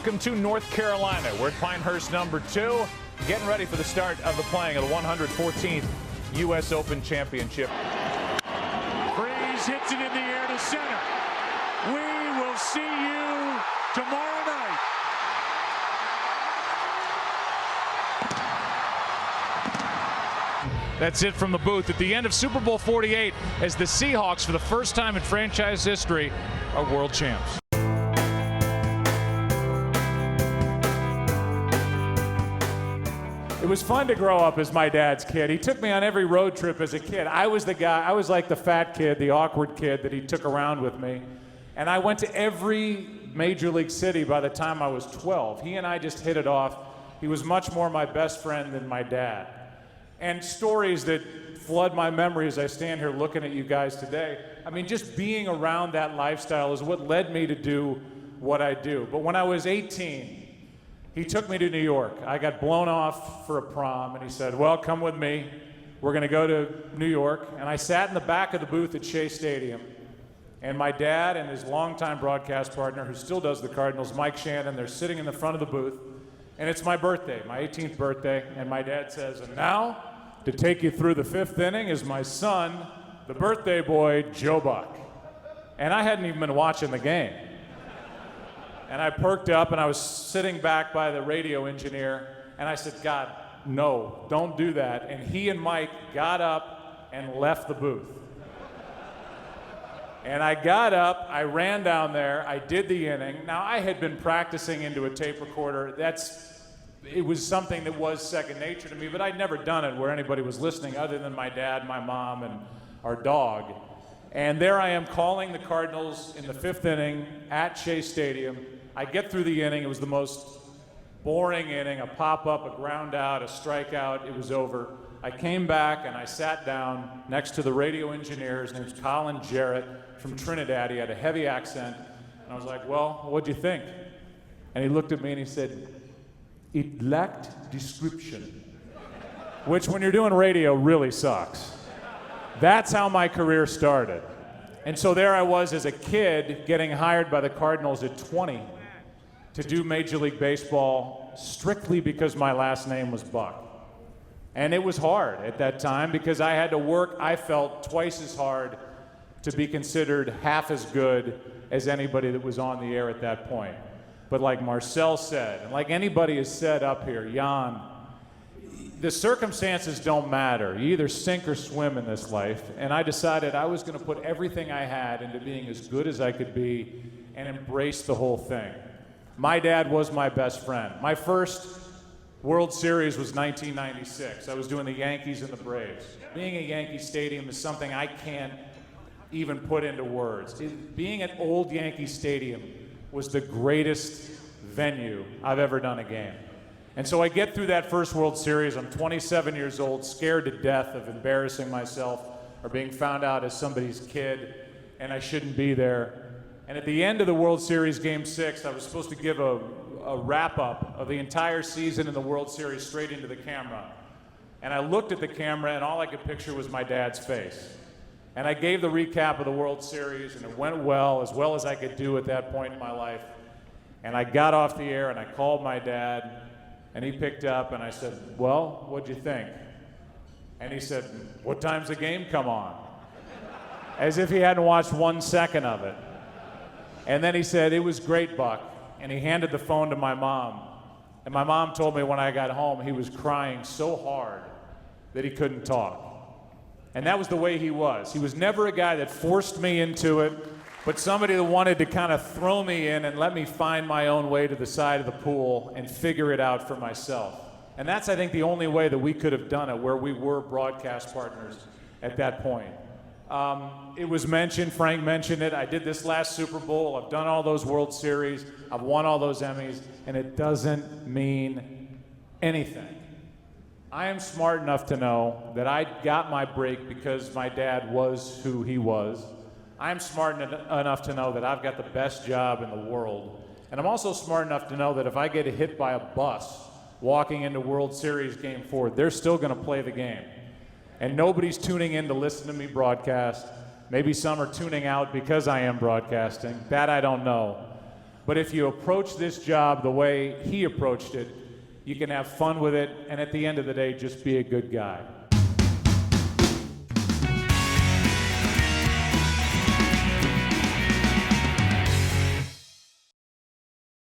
Welcome to North Carolina. We're at Pinehurst #2, getting ready for the start of the playing of the 114th U.S. Open Championship. Freeze hits it in the air to center. We will see you tomorrow night. That's it from the booth at the end of Super Bowl 48 as the Seahawks, for the first time in franchise history, are world champs. It was fun to grow up as my dad's kid. He took me on every road trip as a kid. I was the guy, I was like the fat kid, the awkward kid that he took around with me. And I went to every major league city by the time I was 12. He and I just hit it off. He was much more my best friend than my dad. And stories that flood my memory as I stand here looking at you guys today. I mean, just being around that lifestyle is what led me to do what I do. But when I was 18, he took me to New York. I got blown off for a prom, and he said, well, come with me. We're going to go to New York. And I sat in the back of the booth at Shea Stadium. And my dad and his longtime broadcast partner, who still does the Cardinals, Mike Shannon, they're sitting in the front of the booth. And it's my birthday, my 18th birthday. And my dad says, and now, to take you through the fifth inning is my son, the birthday boy, Joe Buck. And I hadn't even been watching the game. And I perked up, and I was sitting back by the radio engineer, and I said, God, no, don't do that. And he and Mike got up and left the booth. And I got up, I ran down there, I did the inning. Now, I had been practicing into a tape recorder. It was something that was second nature to me, but I'd never done it where anybody was listening other than my dad, my mom, and our dog. And there I am calling the Cardinals in the fifth inning at Shea Stadium. I get through the inning. It was the most boring inning, a pop-up, a ground out, a strikeout. It was over. I came back and I sat down next to the radio engineer. His name's Colin Jarrett from Trinidad. He had a heavy accent. And I was like, well, what'd you think? And he looked at me and he said, it lacked description, which when you're doing radio really sucks. That's how my career started. And so there I was as a kid getting hired by the Cardinals at 20 to do Major League Baseball strictly because my last name was Buck. And it was hard at that time because I had to work, I felt, twice as hard to be considered half as good as anybody that was on the air at that point. But like Marcel said, and like anybody has said up here, Jan, the circumstances don't matter. You either sink or swim in this life. And I decided I was going to put everything I had into being as good as I could be and embrace the whole thing. My dad was my best friend. My first World Series was 1996. I was doing the Yankees and the Braves. Being at Yankee Stadium is something I can't even put into words. Being at old Yankee Stadium was the greatest venue I've ever done a game. And so I get through that first World Series. I'm 27 years old, scared to death of embarrassing myself or being found out as somebody's kid, and I shouldn't be there. And at the end of the World Series Game 6, I was supposed to give a wrap-up of the entire season in the World Series straight into the camera. And I looked at the camera, and all I could picture was my dad's face. And I gave the recap of the World Series, and it went well as I could do at that point in my life. And I got off the air, and I called my dad, and he picked up, and I said, well, what'd you think? And he said, what time's the game come on? As if he hadn't watched 1 second of it. And then he said, it was great, Buck. And he handed the phone to my mom. And my mom told me when I got home he was crying so hard that he couldn't talk. And that was the way he was. He was never a guy that forced me into it, but somebody that wanted to kind of throw me in and let me find my own way to the side of the pool and figure it out for myself. And that's, I think, the only way that we could have done it, where we were broadcast partners at that point. It was mentioned, Frank mentioned it, I did this last Super Bowl, I've done all those World Series, I've won all those Emmys, and it doesn't mean anything. I am smart enough to know that I got my break because my dad was who he was. I'm smart enough to know that I've got the best job in the world. And I'm also smart enough to know that if I get hit by a bus walking into World Series Game 4, they're still going to play the game. And nobody's tuning in to listen to me broadcast. Maybe some are tuning out because I am broadcasting. That I don't know. But if you approach this job the way he approached it, you can have fun with it, and at the end of the day, just be a good guy.